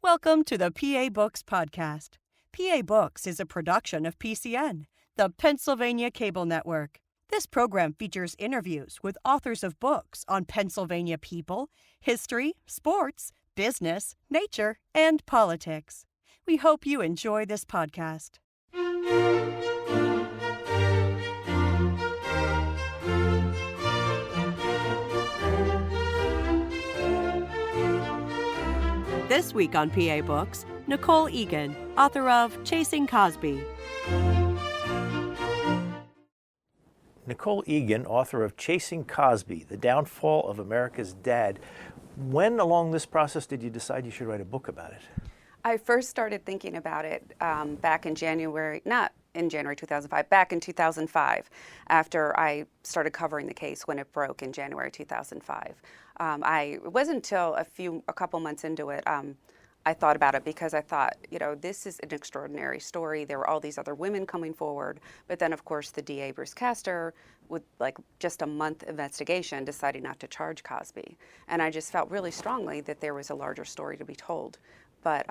Welcome to the PA Books Podcast. PA Books is a production of PCN, the Pennsylvania Cable Network. This program features interviews with authors of books on Pennsylvania people, history, sports, business, nature, and politics. We hope you enjoy this podcast. This week on PA Books, Nicole Egan, author of Chasing Cosby. Nicole Egan, author of Chasing Cosby, The Downfall of America's Dad. When along this process did you decide you should write a book about it? I first started thinking about it back in January, not in January 2005, back in 2005, after I started covering the case when it broke in January 2005. It wasn't until a couple months into it, I thought about it because I thought, this is an extraordinary story. There were all these other women coming forward, but then of course the DA, Bruce Castor, with like just a month investigation, decided not to charge Cosby. And I just felt really strongly that there was a larger story to be told. But,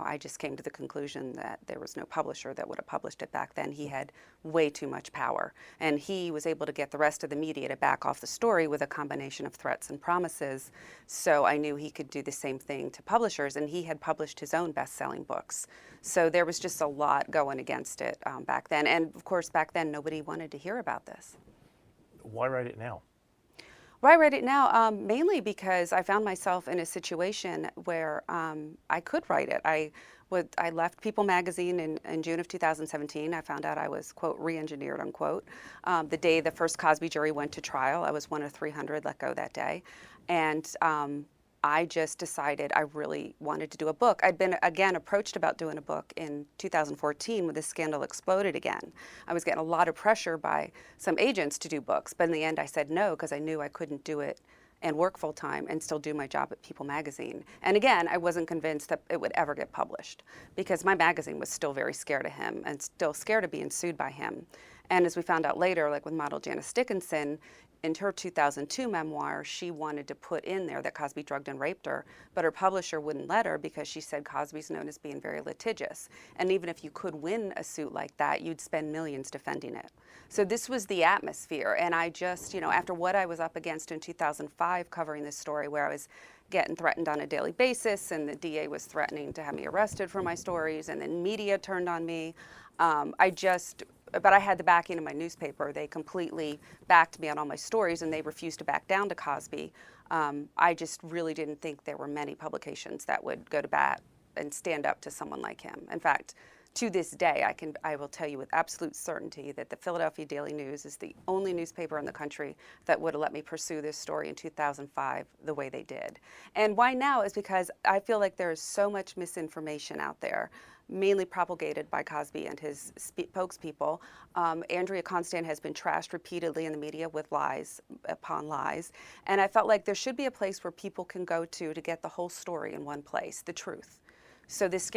I just came to the conclusion that there was no publisher that would have published it back then. He had way too much power. And he was able to get the rest of the media to back off the story with a combination of threats and promises. So I knew he could do the same thing to publishers. And he had published his own best-selling books. So there was just a lot going against it back then. And, of course, back then, nobody wanted to hear about this. Why write it now? Well, I write it now mainly because I found myself in a situation where I could write it. I left People magazine in June of 2017. I found out I was, quote, re-engineered, unquote. The day the first Cosby jury went to trial, I was one of 300 let go that day. And I just decided I really wanted to do a book. I'd been, again, approached about doing a book in 2014 when this scandal exploded again. I was getting a lot of pressure by some agents to do books, but in the end I said no because I knew I couldn't do it and work full time and still do my job at People magazine. And again, I wasn't convinced that it would ever get published because my magazine was still very scared of him and still scared of being sued by him. And as we found out later, like with model Janice Dickinson, in her 2002 memoir, she wanted to put in there that Cosby drugged and raped her, but her publisher wouldn't let her because she said Cosby's known as being very litigious. And even if you could win a suit like that, you'd spend millions defending it. So this was the atmosphere. And I just, after what I was up against in 2005 covering this story where I was getting threatened on a daily basis and the DA was threatening to have me arrested for my stories and then media turned on me, but I had the backing of my newspaper. They completely backed me on all my stories and they refused to back down to Cosby. I just really didn't think there were many publications that would go to bat and stand up to someone like him. In fact, to this day, I will tell you with absolute certainty that the Philadelphia Daily News is the only newspaper in the country that would have let me pursue this story in 2005 the way they did. And why now is because I feel like there is so much misinformation out there, mainly propagated by Cosby and his spokespeople. Andrea Constand has been trashed repeatedly in the media with lies upon lies. And I felt like there should be a place where people can go to get the whole story in one place, the truth. So this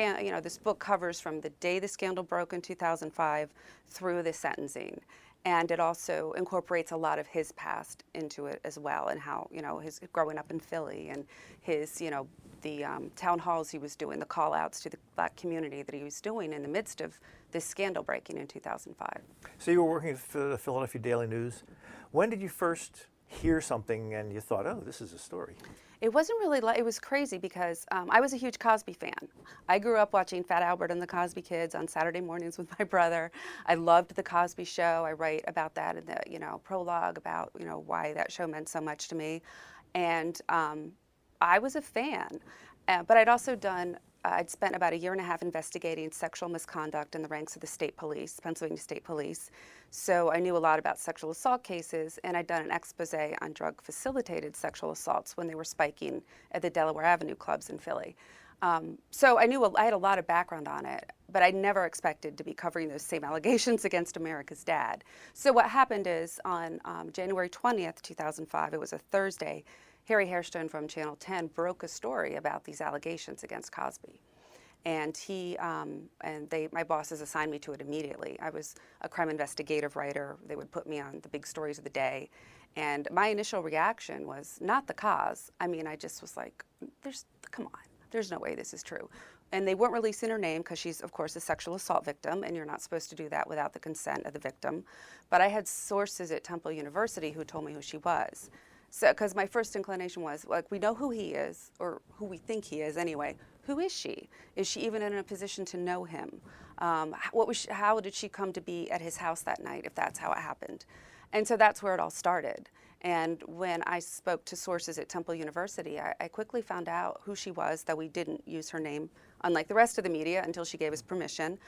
book covers from the day the scandal broke in 2005 through the sentencing. And it also incorporates a lot of his past into it as well, and how, his growing up in Philly and his, the town halls he was doing, the call outs to the black community that he was doing in the midst of this scandal breaking in 2005. So you were working for the Philadelphia Daily News. When did you first hear something and you thought, oh, this is a story? It wasn't really, it was crazy because I was a huge Cosby fan. I grew up watching Fat Albert and the Cosby Kids on Saturday mornings with my brother. I loved the Cosby Show. I write about that in the, prologue about, why that show meant so much to me. And I was a fan, but I'd also I'd spent about 1.5 years investigating sexual misconduct in the ranks of the state police, Pennsylvania State Police. So I knew a lot about sexual assault cases, and I'd done an expose on drug-facilitated sexual assaults when they were spiking at the Delaware Avenue clubs in Philly. So I knew I had a lot of background on it, but I never expected to be covering those same allegations against America's dad. So what happened is on January 20th, 2005, it was a Thursday, Harry Hairston from Channel 10 broke a story about these allegations against Cosby. And my bosses assigned me to it immediately. I was a crime investigative writer. They would put me on the big stories of the day. And my initial reaction was not the cause. I mean, I just was like, come on. there's no way this is true. And they weren't releasing her name because she's, of course, a sexual assault victim, and you're not supposed to do that without the consent of the victim. But I had sources at Temple University who told me who she was. So, because my first inclination was, like, we know who he is, or who we think he is anyway. Who is she? Is she even in a position to know him? How did she come to be at his house that night, if that's how it happened? And so that's where it all started. And when I spoke to sources at Temple University, I quickly found out who she was, that we didn't use her name, unlike the rest of the media, until she gave us permission,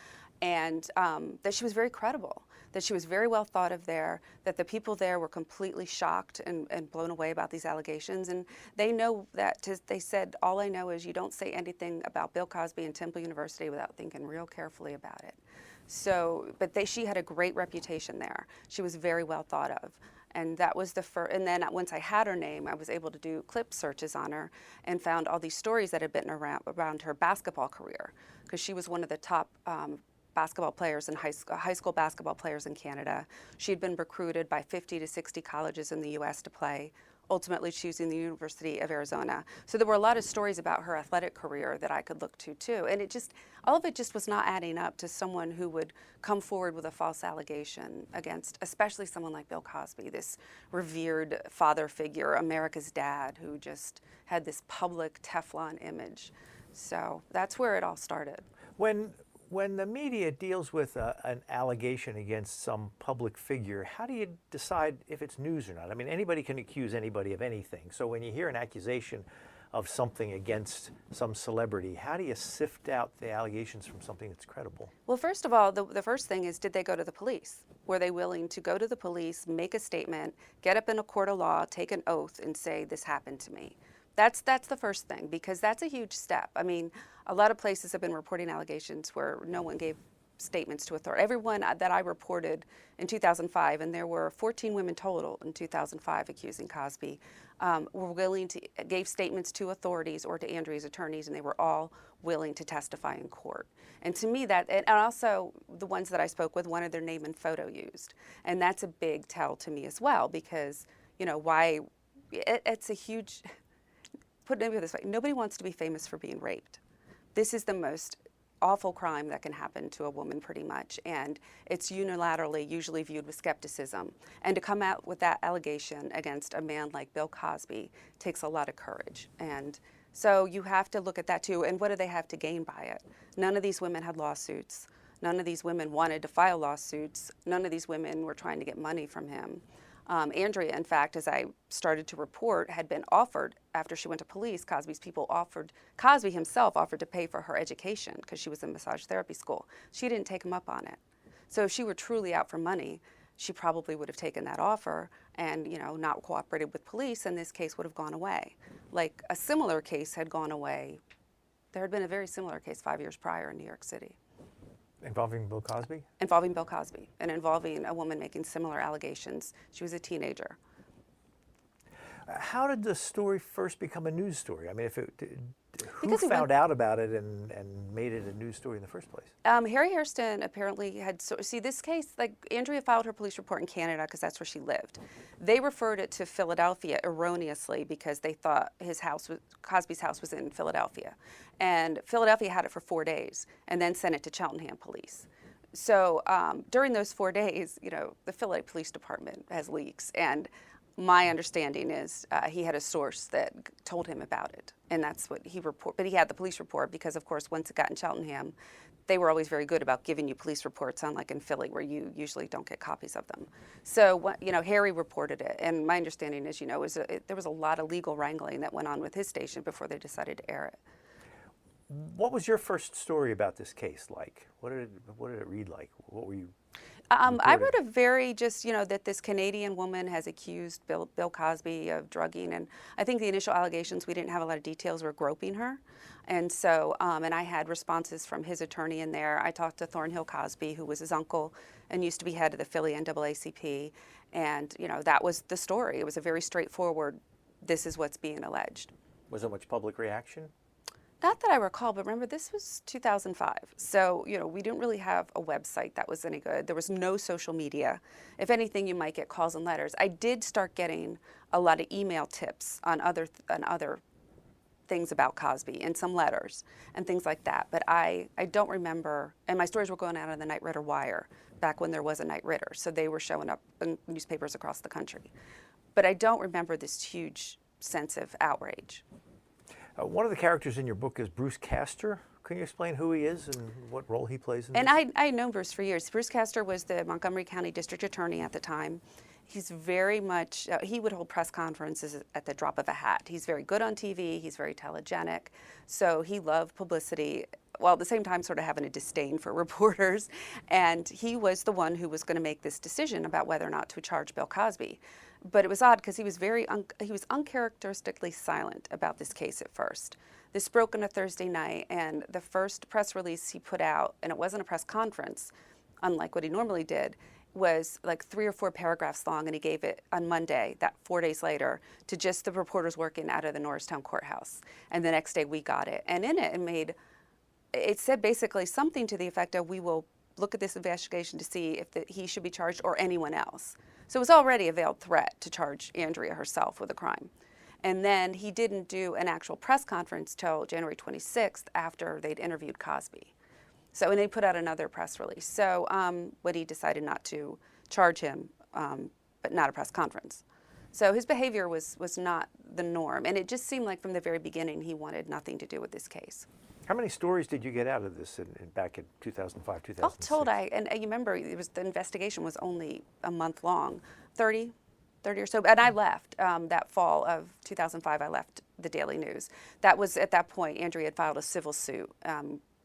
and that she was very credible, that she was very well thought of there, that the people there were completely shocked and blown away about these allegations. And they know that, they said, all I know is you don't say anything about Bill Cosby and Temple University without thinking real carefully about it. So, but she had a great reputation there. She was very well thought of. And that was the first, and then once I had her name, I was able to do clip searches on her and found all these stories that had been around her basketball career, because she was one of the top basketball players in high school basketball players in Canada. She'd been recruited by 50 to 60 colleges in the U.S. to play, ultimately choosing the University of Arizona. So there were a lot of stories about her athletic career that I could look to too. And all of it just was not adding up to someone who would come forward with a false allegation against, especially someone like Bill Cosby, this revered father figure, America's dad, who just had this public Teflon image. So that's where it all started. When the media deals with an allegation against some public figure, how do you decide if it's news or not? I mean, anybody can accuse anybody of anything. So when you hear an accusation of something against some celebrity, how do you sift out the allegations from something that's credible? Well, first of all, the first thing is, did they go to the police? Were they willing to go to the police, make a statement, get up in a court of law, take an oath, and say, this happened to me? That's the first thing, because that's a huge step. I mean, a lot of places have been reporting allegations where no one gave statements to authority. Everyone that I reported in 2005, and there were 14 women total in 2005 accusing Cosby, gave statements to authorities or to Andrea's attorneys, and they were all willing to testify in court. And to me, and also the ones that I spoke with wanted their name and photo used. And that's a big tell to me as well, because, it's a huge... Put it this way, nobody wants to be famous for being raped. This is the most awful crime that can happen to a woman, pretty much, and it's unilaterally usually viewed with skepticism. And to come out with that allegation against a man like Bill Cosby takes a lot of courage. And so you have to look at that too, and what do they have to gain by it? None of these women had lawsuits. None of these women wanted to file lawsuits. None of these women were trying to get money from him. Andrea, in fact, as I started to report, had been offered, after she went to police, Cosby himself offered to pay for her education because she was in massage therapy school. She didn't take him up on it. So if she were truly out for money, she probably would have taken that offer and, not cooperated with police, and this case would have gone away. Like a similar case had gone away. There had been a very similar case 5 years prior in New York City. Involving Bill Cosby? Involving Bill Cosby, and involving a woman making similar allegations. She was a teenager. How did the story first become a news story? I mean, who found out about it and made it a news story in the first place? Harry Hairston apparently had, this case, like Andrea filed her police report in Canada because that's where she lived. They referred it to Philadelphia erroneously because they thought Cosby's house was in Philadelphia. And Philadelphia had it for 4 days and then sent it to Cheltenham police. So during those 4 days, the Philly Police Department has leaks, and my understanding is he had a source that told him about it, and that's what he reported. But he had the police report because, of course, once it got in Cheltenham, they were always very good about giving you police reports, unlike in Philly, where you usually don't get copies of them. So, Harry reported it, and my understanding is, there was a lot of legal wrangling that went on with his station before they decided to air it. What was your first story about this case like? What did it read like? What were you? I wrote a very that this Canadian woman has accused Bill Cosby of drugging, and I think the initial allegations, we didn't have a lot of details, were groping her. And so, and I had responses from his attorney in there. I talked to Thornhill Cosby, who was his uncle and used to be head of the Philly NAACP, and that was the story. It was a very straightforward, this is what's being alleged. Was there much public reaction? Not that I recall, but remember, this was 2005. So, we didn't really have a website that was any good. There was no social media. If anything, you might get calls and letters. I did start getting a lot of email tips on other things about Cosby in some letters and things like that. But I don't remember, and my stories were going out on the Knight Ridder Wire back when there was a Knight Ridder, so they were showing up in newspapers across the country. But I don't remember this huge sense of outrage. One of the characters in your book is Bruce Castor. Can you explain who he is and what role he plays in And this? I'd known Bruce for years. Bruce Castor was the Montgomery County District Attorney at the time. He's very much, he would hold press conferences at the drop of a hat. He's very good on TV, he's very telegenic, so he loved publicity, while at the same time sort of having a disdain for reporters. And he was the one who was going to make this decision about whether or not to charge Bill Cosby. But it was odd because he was he was uncharacteristically silent about this case at first. This broke on a Thursday night, and the first press release he put out, and it wasn't a press conference, unlike what he normally did, was like 3 or 4 paragraphs long, and he gave it on Monday, that 4 days later, to just the reporters working out of the Norristown courthouse. And the next day we got it. And in it, it said basically something to the effect of, we will look at this investigation to see if he should be charged or anyone else. So it was already a veiled threat to charge Andrea herself with a crime. And then he didn't do an actual press conference till January 26th after they'd interviewed Cosby. So, and they put out another press release. So when he decided not to charge him, but not a press conference. So his behavior was not the norm. And it just seemed like from the very beginning he wanted nothing to do with this case. How many stories did you get out of this back in 2005, 2006? All told, and you remember, the investigation was only a month long, 30 or so. And I left that fall of 2005. I left the Daily News. That was, at that point, Andrea had filed a civil suit.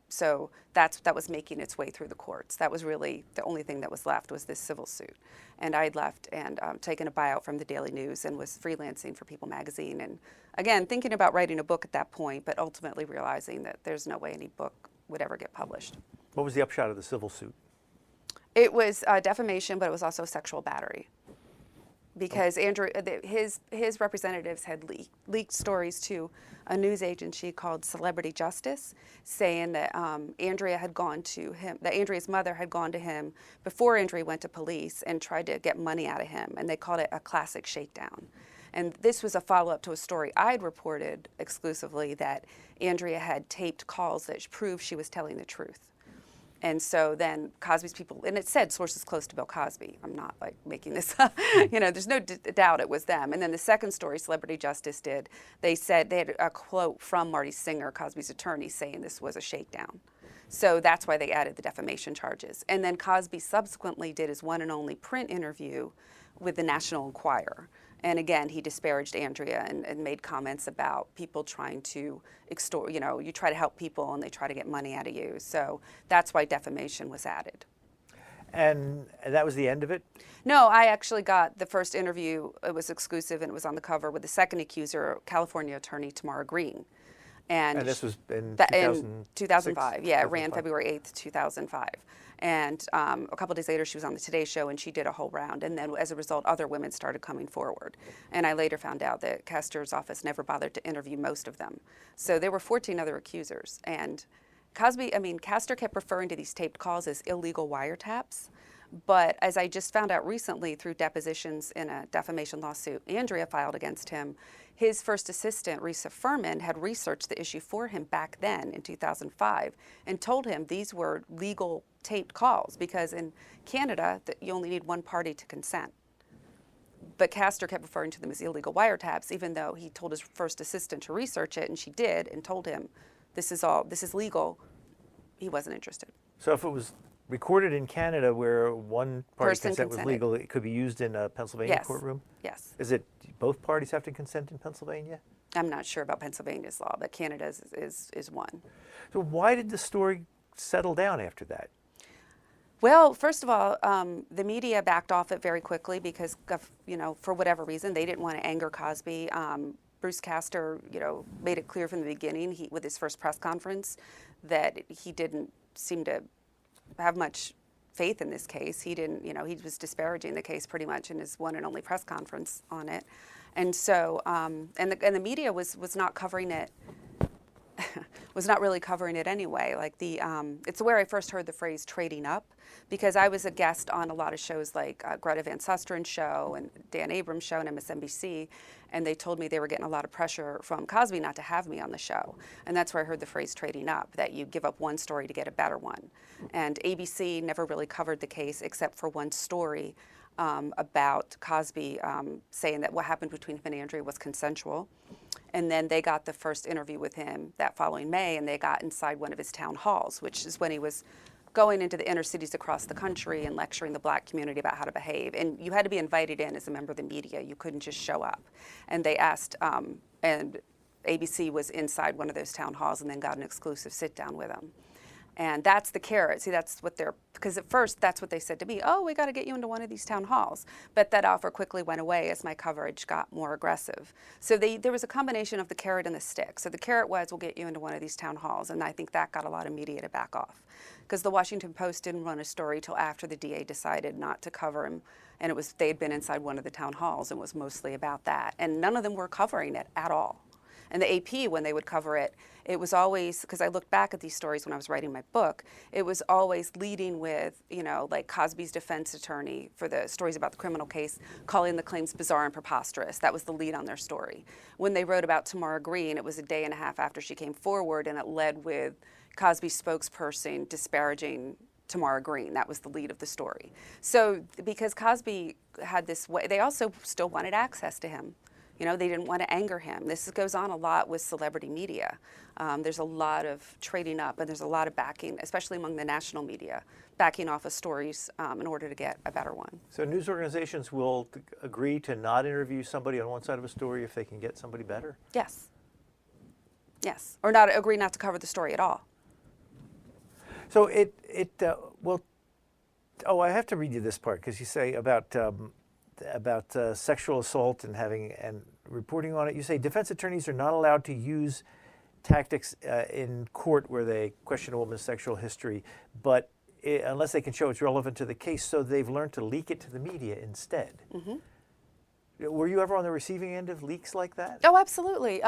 So that was making its way through the courts. That was really the only thing that was left, was this civil suit. And I had left and taken a buyout from the Daily News and was freelancing for People magazine. And again, thinking about writing a book at that point, but ultimately realizing that there's no way any book would ever get published. What was the upshot of the civil suit? It was defamation, but it was also sexual battery. Because Andrew, his representatives had leaked stories to a news agency called Celebrity Justice, saying that Andrea had gone to him, that Andrea's mother had gone to him before Andrea went to police and tried to get money out of him, and they called it a classic shakedown. And this was a follow-up to a story I'd reported exclusively, that Andrea had taped calls that proved she was telling the truth. And so then Cosby's people, and it said sources close to Bill Cosby. I'm not like making this up. There's no doubt it was them. And then the second story Celebrity Justice did, they said they had a quote from Marty Singer, Cosby's attorney, saying this was a shakedown. So that's why they added the defamation charges. And then Cosby subsequently did his one and only print interview with the National Enquirer. And again, he disparaged Andrea and made comments about people trying to extort, you try to help people and they try to get money out of you. So that's why defamation was added. And that was the end of it? No, I actually got the first interview. It was exclusive and it was on the cover with the second accuser, California attorney Tamara Green. And this was in 2005. Yeah, it ran February 8th, 2005. And a couple of days later, she was on the Today Show, and she did a whole round. And then, as a result, other women started coming forward. And I later found out that Castor's office never bothered to interview most of them. So there were 14 other accusers. And Castor kept referring to these taped calls as illegal wiretaps. But as I just found out recently through depositions in a defamation lawsuit Andrea filed against him, his first assistant, Risa Furman, had researched the issue for him back then in 2005 and told him these were legal taped calls because in Canada you only need one party to consent. But Castor kept referring to them as illegal wiretaps, even though he told his first assistant to research it, and she did, and told him this is legal. He wasn't interested. So if it was recorded in Canada where one party's consent was consented. legal, it could be used in a Pennsylvania Yes. courtroom? Yes. Is it both parties have to consent in Pennsylvania? I'm not sure about Pennsylvania's law, but Canada's is one. So why did the story settle down after that? Well, first of all, the media backed off it very quickly because, for whatever reason, they didn't want to anger Cosby. Bruce Castor, made it clear from the beginning, with his first press conference, that he didn't seem to have much faith in this case. He didn't, he was disparaging the case pretty much in his one and only press conference on it. And so, and the media was not covering it was not really covering it anyway. Like it's where I first heard the phrase trading up, because I was a guest on a lot of shows like Greta Van Susteren's show and Dan Abrams' show and MSNBC, and they told me they were getting a lot of pressure from Cosby not to have me on the show. And that's where I heard the phrase trading up, that you give up one story to get a better one. And ABC never really covered the case except for one story about Cosby saying that what happened between him and Andrea was consensual. And then they got the first interview with him that following May, and they got inside one of his town halls, which is when he was going into the inner cities across the country and lecturing the black community about how to behave. And you had to be invited in as a member of the media. You couldn't just show up. And they asked, and ABC was inside one of those town halls and then got an exclusive sit down with him. And that's the carrot. See, that's what because at first that's what they said to me, oh, we got to get you into one of these town halls. But that offer quickly went away as my coverage got more aggressive. So there was a combination of the carrot and the stick. So the carrot was, we'll get you into one of these town halls. And I think that got a lot of media to back off. Because the Washington Post didn't run a story till after the DA decided not to cover him. And they'd been inside one of the town halls and was mostly about that. And none of them were covering it at all. And the AP, when they would cover it, it was always, because I looked back at these stories when I was writing my book, it was always leading with, like Cosby's defense attorney for the stories about the criminal case, calling the claims bizarre and preposterous. That was the lead on their story. When they wrote about Tamara Green, it was a day and a half after she came forward, and it led with Cosby's spokesperson disparaging Tamara Green. That was the lead of the story. So because Cosby had this way, they also still wanted access to him. They didn't want to anger him. This goes on a lot with celebrity media. There's a lot of trading up, and there's a lot of backing, especially among the national media, backing off of stories in order to get a better one. So news organizations will agree to not interview somebody on one side of a story if they can get somebody better? Yes. Yes. Or not agree not to cover the story at all. So I have to read you this part, because you say about sexual assault and reporting on it. You say defense attorneys are not allowed to use tactics in court where they question a woman's sexual history, but unless they can show it's relevant to the case, so they've learned to leak it to the media instead. Mm-hmm. Were you ever on the receiving end of leaks like that? Oh, absolutely.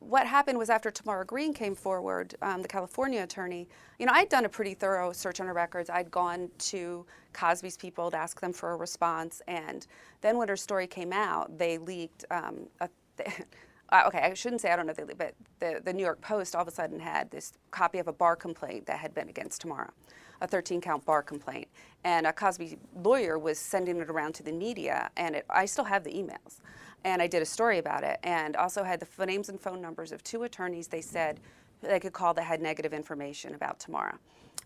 What happened was after Tamara Green came forward, the California attorney, I'd done a pretty thorough search on her records. I'd gone to Cosby's people to ask them for a response. And then when her story came out, they leaked, okay, I shouldn't say I don't know if they leaked, but the New York Post all of a sudden had this copy of a bar complaint that had been against Tamara, a 13-count bar complaint. And a Cosby lawyer was sending it around to the media, and I still have the emails. And I did a story about it, and also had the names and phone numbers of 2 attorneys they said they could call that had negative information about Tamara.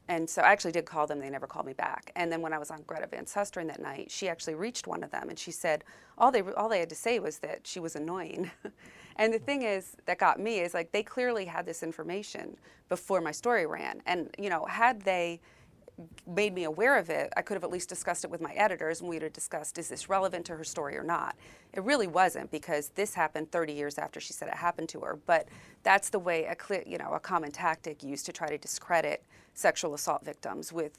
And so I actually did call them. They never called me back. And then when I was on Greta Van Susteren that night, she actually reached one of them, and she said all they had to say was that she was annoying. And the thing is that got me is like they clearly had this information before my story ran. And had they made me aware of it, I could have at least discussed it with my editors, and we'd have discussed, is this relevant to her story or not? It really wasn't, because this happened 30 years after she said it happened to her. But that's the way a common tactic used to try to discredit sexual assault victims with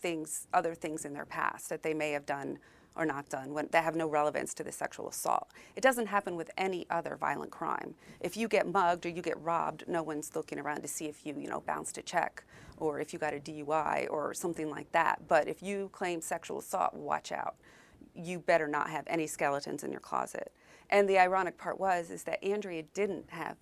other things in their past that they may have done or not done that have no relevance to the sexual assault. It doesn't happen with any other violent crime. If you get mugged or you get robbed, no one's looking around to see if you bounced a check or if you got a DUI or something like that. But if you claim sexual assault, watch out. You better not have any skeletons in your closet. And the ironic part is that Andrea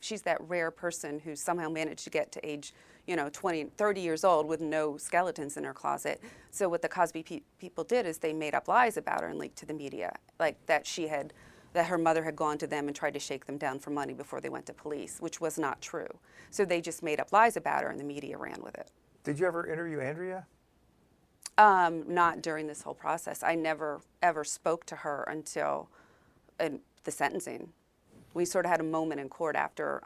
she's that rare person who somehow managed to get to age 20, 30 years old with no skeletons in her closet. So what the Cosby people did is they made up lies about her and leaked to the media, like that her mother had gone to them and tried to shake them down for money before they went to police, which was not true. So they just made up lies about her, and the media ran with it. Did you ever interview Andrea? Not during this whole process. I never ever spoke to her until the sentencing. We sort of had a moment in court after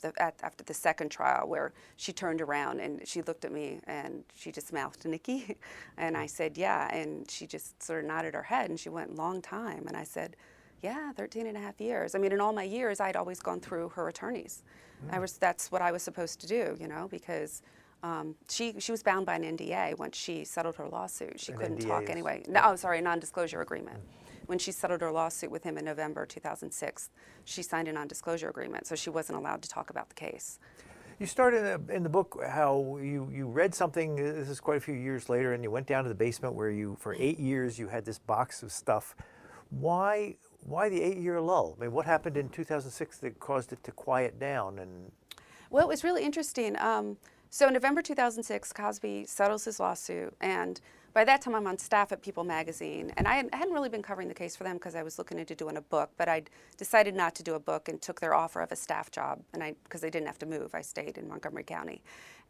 the second trial where she turned around and she looked at me and she just mouthed Nicki, and I said, yeah, and she just sort of nodded her head and she went, long time, and I said, yeah, 13 and a half years. I mean, in all my years, I'd always gone through her attorneys. That's what I was supposed to do, because she was bound by an NDA once she settled her lawsuit. She couldn't talk anyway. No, sorry, a non-disclosure agreement. When she settled her lawsuit with him in November 2006, she signed a non-disclosure agreement, so she wasn't allowed to talk about the case. You start in the book how you read something, this is quite a few years later, and you went down to the basement where for 8 years, you had this box of stuff. Why the 8-year lull? I mean, what happened in 2006 that caused it to quiet down? Well, it was really interesting. So in November 2006, Cosby settles his lawsuit, and by that time I'm on staff at People magazine, and I hadn't really been covering the case for them because I was looking into doing a book, but I decided not to do a book and took their offer of a staff job, and because they didn't have to move, I stayed in Montgomery County.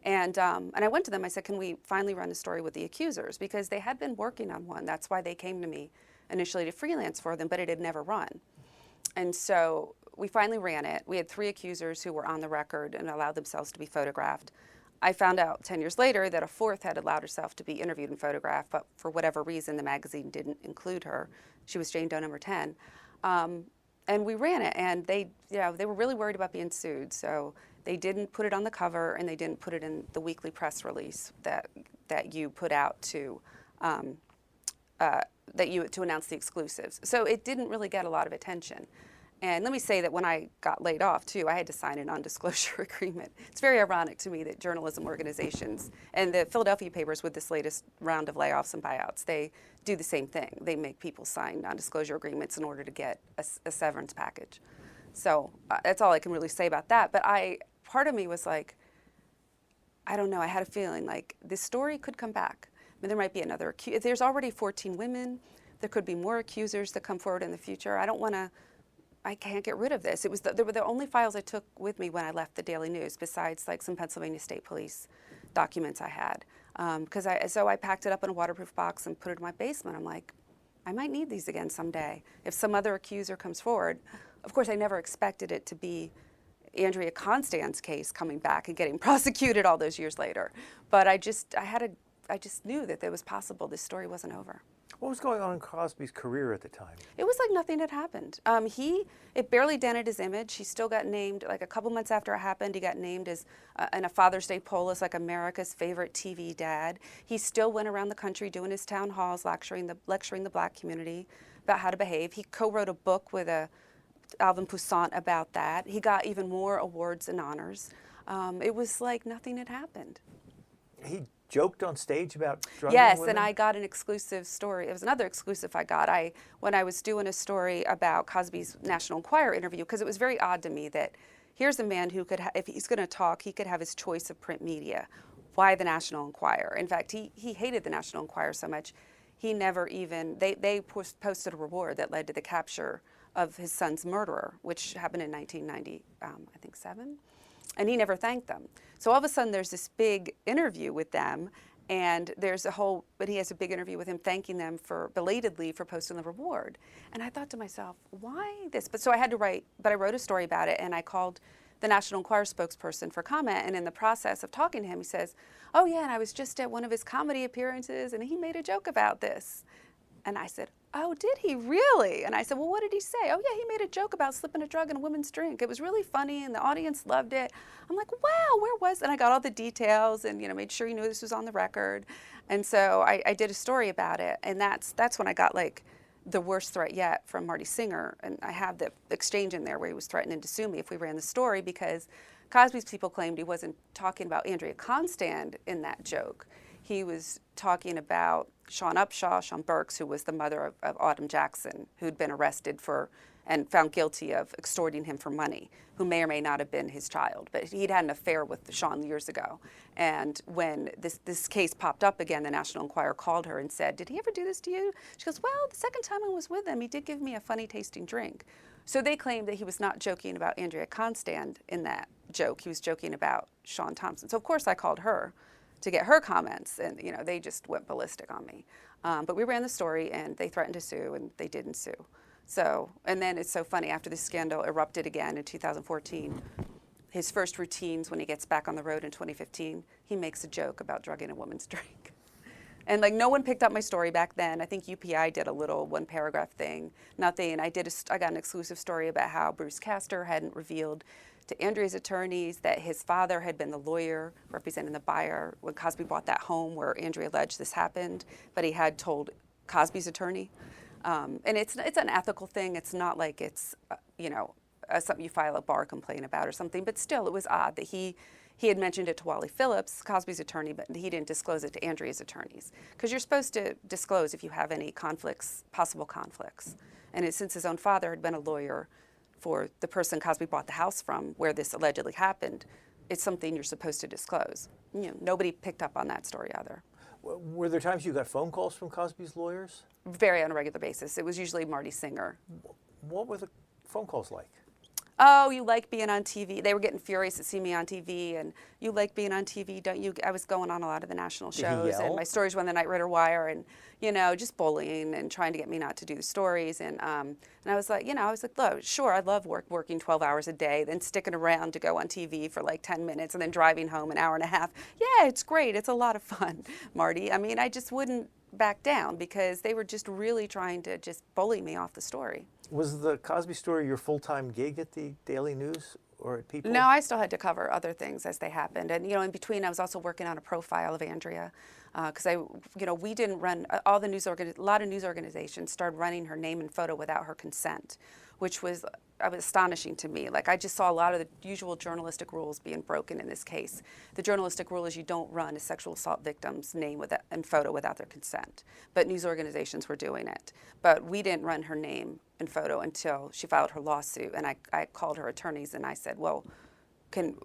And I went to them, I said, can we finally run a story with the accusers? Because they had been working on one. That's why they came to me initially to freelance for them, but it had never run. And so we finally ran it. We had 3 accusers who were on the record and allowed themselves to be photographed. I found out 10 years later that a 4th had allowed herself to be interviewed and photographed, but for whatever reason, the magazine didn't include her. She was Jane Doe number 10. And we ran it, and they were really worried about being sued, so they didn't put it on the cover, and they didn't put it in the weekly press release that you put out to announce the exclusives. So it didn't really get a lot of attention. And let me say that when I got laid off, too, I had to sign a non-disclosure agreement. It's very ironic to me that journalism organizations and the Philadelphia papers with this latest round of layoffs and buyouts, they do the same thing. They make people sign non-disclosure agreements in order to get a severance package. So that's all I can really say about that. But part of me was like, I don't know, I had a feeling like this story could come back. I mean, there might be another there's already 14 women. There could be more accusers that come forward in the future. I can't get rid of this. They were the only files I took with me when I left the Daily News, besides like some Pennsylvania State Police documents I had. So I packed it up in a waterproof box and put it in my basement. I'm like, I might need these again someday if some other accuser comes forward. Of course, I never expected it to be Andrea Constand's case coming back and getting prosecuted all those years later. But I just knew that it was possible this story wasn't over. What was going on in Cosby's career at the time? It was like nothing had happened. It barely dented his image. He still got named, like a couple months after it happened, he got named as in a Father's Day poll as like America's favorite TV dad. He still went around the country doing his town halls, lecturing the black community about how to behave. He co-wrote a book with Alvin Poussant about that. He got even more awards and honors. It was like nothing had happened. He joked on stage about drugging Yes, women? and I got an exclusive story. It was another exclusive I got. When I was doing a story about Cosby's National Enquirer interview, because it was very odd to me that here's a man who could, if he's going to talk, he could have his choice of print media. Why the National Enquirer? In fact, he hated the National Enquirer so much, he never even, they posted a reward that led to the capture of his son's murderer, which happened in 1990, I think 7. And he never thanked them. So all of a sudden there's this big interview with them, and but he has a big interview with him thanking them belatedly for posting the reward. And I thought to myself, why this? But I wrote a story about it, and I called the National Enquirer spokesperson for comment, and in the process of talking to him, he says, oh yeah, and I was just at one of his comedy appearances, and he made a joke about this. And I said, oh, did he really? And I said, well, what did he say? Oh, yeah, he made a joke about slipping a drug in a woman's drink. It was really funny, and the audience loved it. I'm like, wow, where was? And I got all the details, and made sure he knew this was on the record. And so I did a story about it, and that's when I got like the worst threat yet from Marty Singer. And I have the exchange in there where he was threatening to sue me if we ran the story, because Cosby's people claimed he wasn't talking about Andrea Constand in that joke. He was talking about Sean Burks, who was the mother of Autumn Jackson, who'd been arrested and found guilty of extorting him for money, who may or may not have been his child. But he'd had an affair with Sean years ago. And when this case popped up again, the National Enquirer called her and said, did he ever do this to you? She goes, well, the second time I was with him, he did give me a funny tasting drink. So they claimed that he was not joking about Andrea Constand in that joke. He was joking about Sean Thompson. So of course I called her to get her comments, and they just went ballistic on me. But we ran the story, and they threatened to sue, and they didn't sue. So, and then it's so funny, after this scandal erupted again in 2014, his first routines when he gets back on the road in 2015, he makes a joke about drugging a woman's drink. And like no one picked up my story back then. I think UPI did a little 1-paragraph thing, nothing. I got an exclusive story about how Bruce Castor hadn't revealed to Andrea's attorneys that his father had been the lawyer representing the buyer when Cosby bought that home where Andrea alleged this happened, but he had told Cosby's attorney. And it's an ethical thing. It's not like it's something you file a bar complaint about or something, but still it was odd that he he had mentioned it to Wally Phillips, Cosby's attorney, but he didn't disclose it to Andrea's attorneys. Because you're supposed to disclose if you have any conflicts, possible conflicts. And since his own father had been a lawyer for the person Cosby bought the house from, where this allegedly happened, it's something you're supposed to disclose. Nobody picked up on that story either. Were there times you got phone calls from Cosby's lawyers? Very on a regular basis. It was usually Marty Singer. What were the phone calls like? Oh, you like being on TV. They were getting furious to see me on TV, and you like being on TV, don't you? I was going on a lot of the national Did he shows, yell? and my stories were on the Night Rider Wire, and just bullying and trying to get me not to do the stories. And I was like, look, sure, I love working 12 hours a day, then sticking around to go on TV for like 10 minutes, and then driving home an hour and a half. Yeah, it's great. It's a lot of fun, Marty. I mean, I just wouldn't back down because they were just really trying to just bully me off the story. Was the Cosby story your full-time gig at the Daily News or at People? No, I still had to cover other things as they happened. And, in between, I was also working on a profile of Andrea because we didn't run, a lot of news organizations started running her name and photo without her consent, which was astonishing to me. Like, I just saw a lot of the usual journalistic rules being broken in this case. The journalistic rule is you don't run a sexual assault victim's name and photo without their consent. But news organizations were doing it. But we didn't run her name and photo until she filed her lawsuit. And I called her attorneys and I said, well, can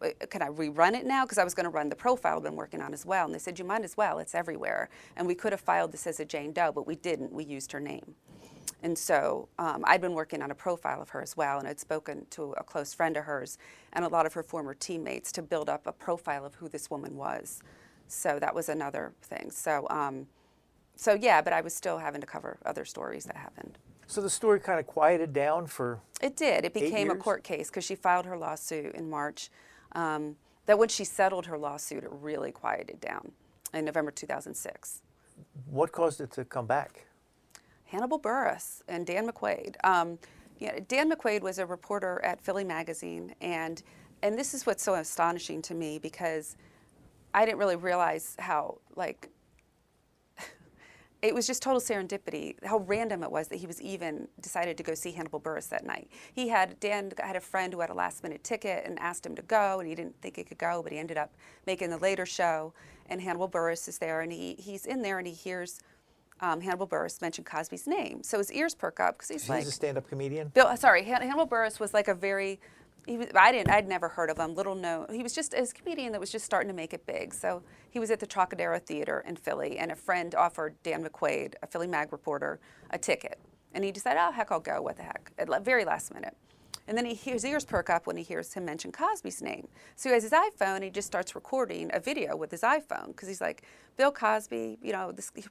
I rerun it now? Because I was going to run the profile I've been working on as well. And they said, you might as well. It's everywhere. And we could have filed this as a Jane Doe, but we didn't. We used her name. And so I'd been working on a profile of her as well, and I'd spoken to a close friend of hers and a lot of her former teammates to build up a profile of who this woman was. So that was another thing. So yeah, but I was still having to cover other stories that happened. So the story kind of quieted down for It did. It became a years? court case because she filed her lawsuit in March. That when she settled her lawsuit, it really quieted down in November 2006. What caused it to come back? Hannibal Buress and Dan McQuaid. Dan McQuaid was a reporter at Philly Magazine, and this is what's so astonishing to me because I didn't really realize how, it was just total serendipity, how random it was that he was even decided to go see Hannibal Buress that night. Dan had a friend who had a last-minute ticket and asked him to go, and he didn't think he could go, but he ended up making the later show, and Hannibal Buress is there, and he's in there, and he hears Hannibal Buress mention Cosby's name. So his ears perk up because he's a stand-up comedian? Hannibal Buress was like I'd never heard of him, little known. He was just a comedian that was just starting to make it big. So he was at the Trocadero Theater in Philly, and a friend offered Dan McQuaid, a Philly Mag reporter, a ticket. And he decided, oh, heck, I'll go, what the heck, at very last minute. And then his ears perk up when he hears him mention Cosby's name. So he has his iPhone, he just starts recording a video with his iPhone, because he's like, Bill Cosby,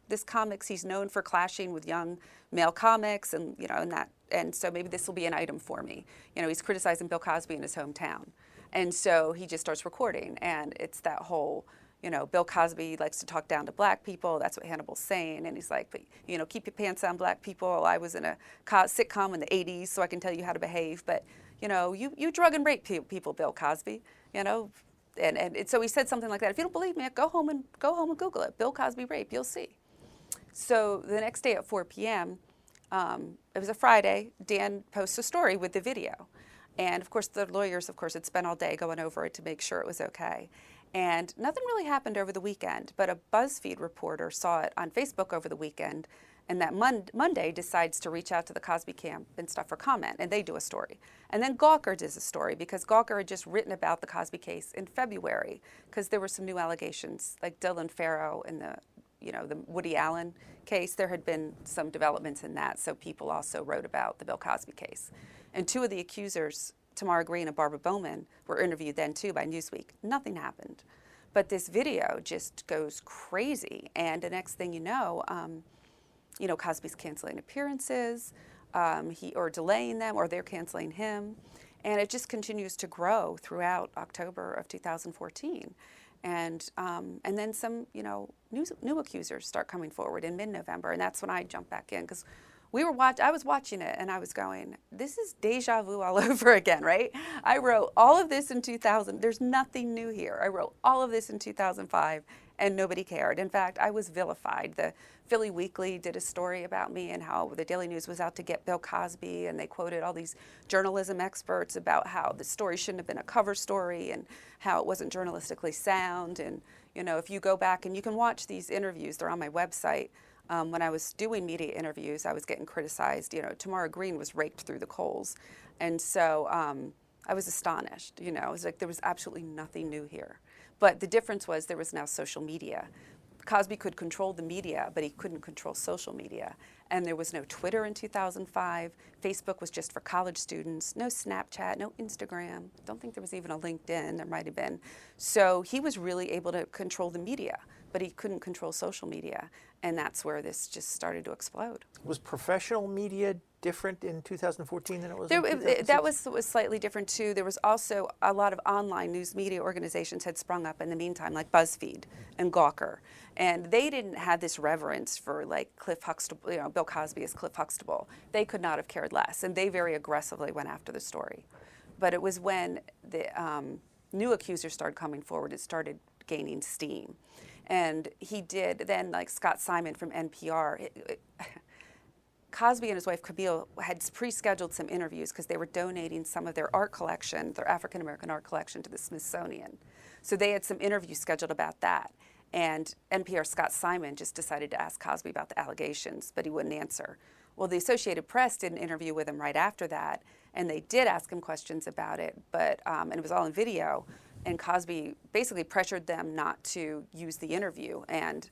this comics, he's known for clashing with young male comics, and so maybe this will be an item for me. He's criticizing Bill Cosby in his hometown. And so he just starts recording, and it's that whole, Bill Cosby likes to talk down to black people. That's what Hannibal's saying. And he's like, but, keep your pants on, black people. I was in a sitcom in the 80s, so I can tell you how to behave. But, you drug and rape people, Bill Cosby, And so he said something like that. If you don't believe me, go home and Google it. Bill Cosby rape, you'll see. So the next day at 4 p.m., it was a Friday, Dan posts a story with the video. And of course, the lawyers, had spent all day going over it to make sure it was okay. And nothing really happened over the weekend, but a BuzzFeed reporter saw it on Facebook over the weekend, and that Monday decides to reach out to the Cosby camp and stuff for comment, and they do a story. And then Gawker does a story, because Gawker had just written about the Cosby case in February, because there were some new allegations, like Dylan Farrow and the Woody Allen case. There had been some developments in that, so people also wrote about the Bill Cosby case. And two of the accusers, Tamara Green and Barbara Bowman, were interviewed then too by Newsweek. Nothing happened. But this video just goes crazy, and the next thing you know, Cosby's canceling appearances, or delaying them, or they're canceling him. And it just continues to grow throughout October of 2014. And then some, new accusers start coming forward in mid-November, and that's when I jump back in, because I was watching it and I was going, this is deja vu all over again, right? I wrote all of this in 2000. There's nothing new here. I wrote all of this in 2005 and nobody cared. In fact, I was vilified. The Philly Weekly did a story about me and how the Daily News was out to get Bill Cosby, and they quoted all these journalism experts about how the story shouldn't have been a cover story and how it wasn't journalistically sound. And, you know, if you go back and you can watch these interviews, they're on my website. When I was doing media interviews, I was getting criticized. You know, Tamara Green was raked through the coals. And so I was astonished. You know, it was like there was absolutely nothing new here. But the difference was there was now social media. Cosby could control the media, but he couldn't control social media. And there was no Twitter in 2005. Facebook was just for college students. No Snapchat, no Instagram. Don't think there was even a LinkedIn. There might have been. So he was really able to control the media, but he couldn't control social media. And that's where this just started to explode. Was professional media different in 2014 than it was in 2006? That was slightly different too. There was also a lot of online news media organizations had sprung up in the meantime, like BuzzFeed and Gawker. And they didn't have this reverence for like Cliff Huxtable, you know, Bill Cosby as Cliff Huxtable. They could not have cared less, and they very aggressively went after the story. But it was when the new accusers started coming forward, it started gaining steam. And he did, then like Scott Simon from NPR, Cosby and his wife Camille had pre-scheduled some interviews because they were donating some of their art collection, their African-American art collection, to the Smithsonian. So they had some interviews scheduled about that. And NPR Scott Simon just decided to ask Cosby about the allegations, but he wouldn't answer. Well, the Associated Press did an interview with him right after that, and they did ask him questions about it, but and it was all in video. And Cosby basically pressured them not to use the interview, and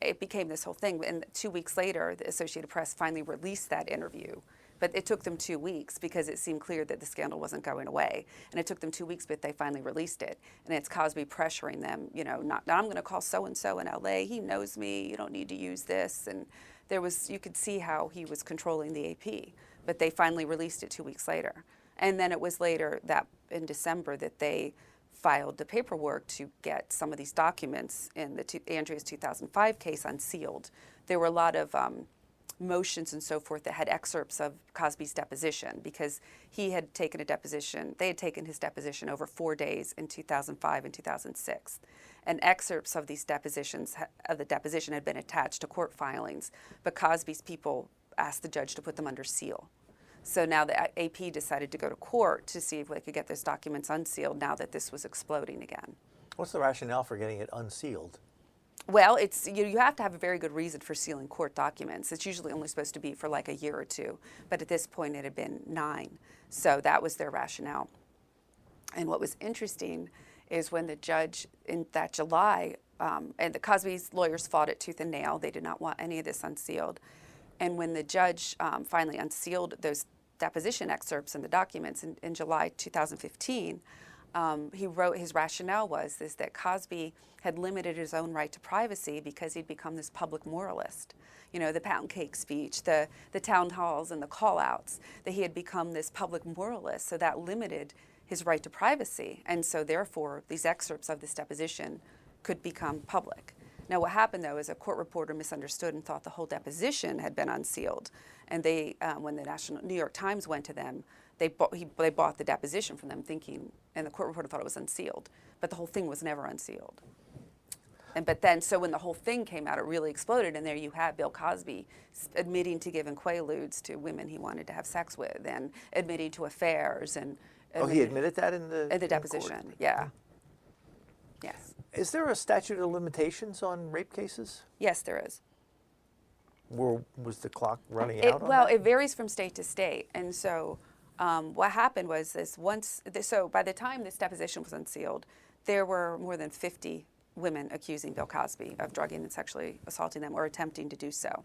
it became this whole thing. And 2 weeks later, the Associated Press finally released that interview. But it took them 2 weeks because it seemed clear that the scandal wasn't going away. And it took them 2 weeks, but they finally released it. And it's Cosby pressuring them, you know, not I'm going to call so-and-so in LA. He knows me. You don't need to use this. And there was, you could see how he was controlling the AP. But they finally released it 2 weeks later. And then it was later that in December that they filed the paperwork to get some of these documents in the Andrea's 2005 case unsealed. There were a lot of motions and so forth that had excerpts of Cosby's deposition because he had taken a deposition. They had taken his deposition over 4 days in 2005 and 2006. And excerpts of these depositions, of the deposition had been attached to court filings, but Cosby's people asked the judge to put them under seal. So now the AP decided to go to court to see if they could get those documents unsealed now that this was exploding again. What's the rationale for getting it unsealed? Well, it's you have to have a very good reason for sealing court documents. It's usually only supposed to be for like a year or two, but at this point it had been 9. So that was their rationale. And what was interesting is when the judge in that July, and the Cosby's lawyers fought it tooth and nail. They did not want any of this unsealed. And when the judge finally unsealed those deposition excerpts and the documents in July 2015, he wrote his rationale was that Cosby had limited his own right to privacy because he'd become this public moralist. You know, the pound cake speech, the town halls and the call-outs, that he had become this public moralist, so that limited his right to privacy. And so therefore, these excerpts of this deposition could become public. Now, what happened, though, is a court reporter misunderstood and thought the whole deposition had been unsealed. And they, when the New York Times went to them, they bought the deposition from them thinking, and the court reporter thought it was unsealed. But the whole thing was never unsealed. But then, so when the whole thing came out, it really exploded. And there you have Bill Cosby admitting to giving quaaludes to women he wanted to have sex with and admitting to affairs. And he admitted that in the deposition, court? Yeah. Yes. Is there a statute of limitations on rape cases? Yes, there is. Was the clock running out on Well, that? it varies from state to state. And so what happened was so by the time this deposition was unsealed, there were more than 50 women accusing Bill Cosby of drugging and sexually assaulting them or attempting to do so.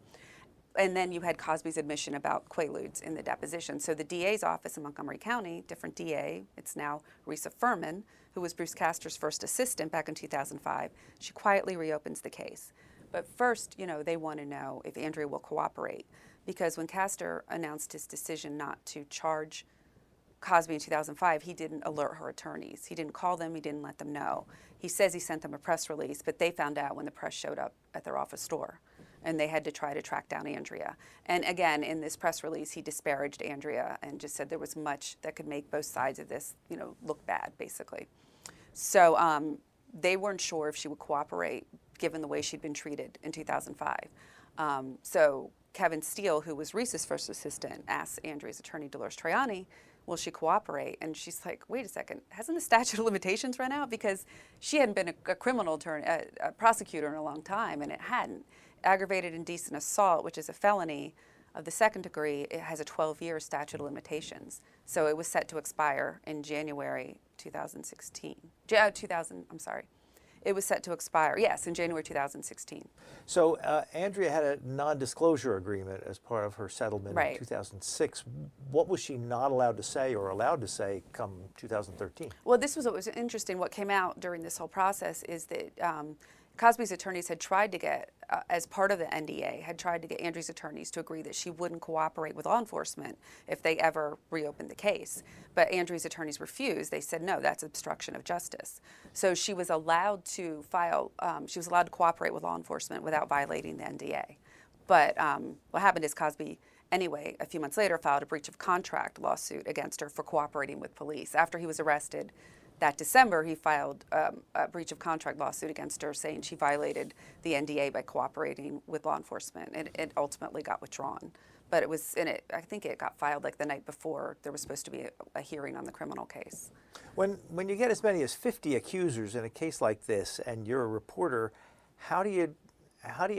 And then you had Cosby's admission about quaaludes in the deposition. So the DA's office in Montgomery County, different DA, it's now Risa Furman, who was Bruce Castor's first assistant back in 2005. She quietly reopens the case. But first, you know, they want to know if Andrea will cooperate. Because when Castor announced his decision not to charge Cosby in 2005, he didn't alert her attorneys. He didn't call them, he didn't let them know. He says he sent them a press release, but they found out when the press showed up at their office door. and they had to try to track down Andrea. And again, in this press release, he disparaged Andrea and just said there was much that could make both sides of this, look bad, basically. So they weren't sure if she would cooperate, given the way she'd been treated in 2005. So Kevin Steele, who was Reese's first assistant, asked Andrea's attorney, Dolores Troiani, will she cooperate? And she's like, wait a second, hasn't the statute of limitations run out? Because she hadn't been a criminal attorney, a prosecutor in a long time, and it hadn't. Aggravated indecent assault, which is a felony of the second degree, it has a 12-year statute of limitations. So it was set to expire in January 2016. It was set to expire, yes, in January 2016. So Andrea had a non-disclosure agreement as part of her settlement in 2006. What was she not allowed to say or allowed to say come 2013? Well, this was what was interesting. What came out during this whole process is that Cosby's attorneys had tried to get, as part of the NDA, had tried to get Andrea's attorneys to agree that she wouldn't cooperate with law enforcement if they ever reopened the case. But Andrea's attorneys refused. They said, no, that's obstruction of justice. So she was allowed to cooperate with law enforcement without violating the NDA. But what happened is Cosby, anyway, a few months later, filed a breach of contract lawsuit against her for cooperating with police. After he was arrested, that December, he filed a breach of contract lawsuit against her, saying she violated the NDA by cooperating with law enforcement. And it ultimately got withdrawn. But I think it got filed like the night before there was supposed to be a hearing on the criminal case. When you get as many as 50 accusers in a case like this, and you're a reporter, how do you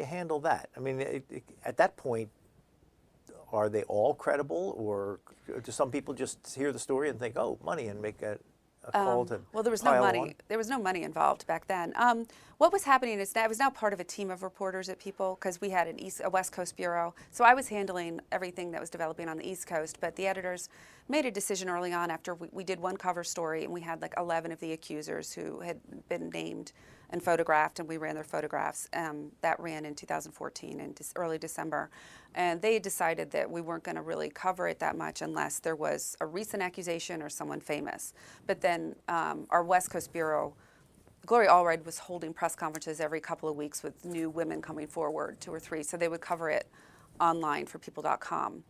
handle that? I mean, at that point, are they all credible, or do some people just hear the story and think, oh, money, and make a call to well, there was no money. On? There was no money involved back then. What was happening is that I was now part of a team of reporters at People, because we had a West Coast bureau. So I was handling everything that was developing on the East Coast, but the editors made a decision early on after we did one cover story, and we had like 11 of the accusers who had been named and photographed, and we ran their photographs. That ran in 2014 in early December. And they decided that we weren't going to really cover it that much unless there was a recent accusation or someone famous. But then our West Coast bureau, Gloria Allred, was holding press conferences every couple of weeks with new women coming forward, 2 or 3. So they would cover it online for people.com.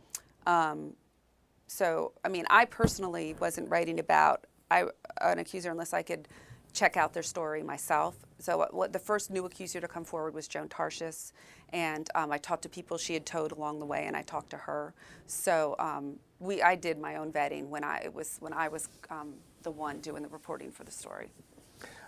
So, I mean, I personally wasn't writing about an accuser unless I could check out their story myself. So the first new accuser to come forward was Joan Tarshis, and I talked to people she had towed along the way, and I talked to her. So I did my own vetting when I was the one doing the reporting for the story.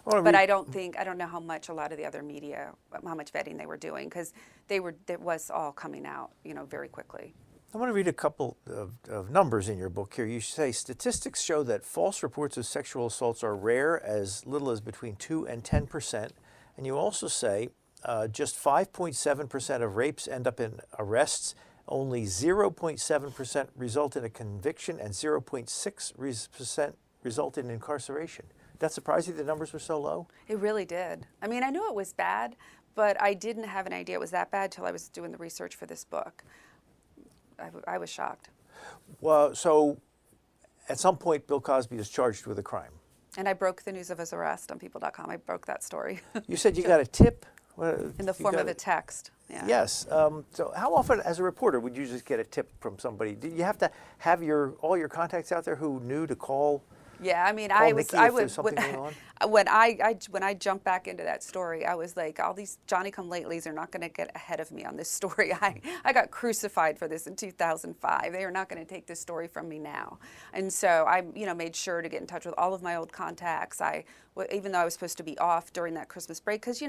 But I don't know how much a lot of the other media, how much vetting they were doing, because it was all coming out, very quickly. I want to read a couple of numbers in your book here. You say statistics show that false reports of sexual assaults are rare, as little as between 2 and 10%. And you also say just 5.7% of rapes end up in arrests, only 0.7% result in a conviction, and 0.6% result in incarceration. Did that surprise you the numbers were so low? It really did. I mean, I knew it was bad, but I didn't have an idea it was that bad till I was doing the research for this book. I was shocked. Well, so at some point, Bill Cosby is charged with a crime. And I broke the news of his arrest on people.com. I broke that story. You said you got a tip? In the form of a text. Yeah. Yes. So how often, as a reporter, would you just get a tip from somebody? Did you have to have all your contacts out there who knew to call? Yeah, I mean, when I jumped back into that story, I was like, all these Johnny-come-latelys are not going to get ahead of me on this story. I got crucified for this in 2005. They are not going to take this story from me now. And so I, made sure to get in touch with all of my old contacts. Even though I was supposed to be off during that Christmas break, because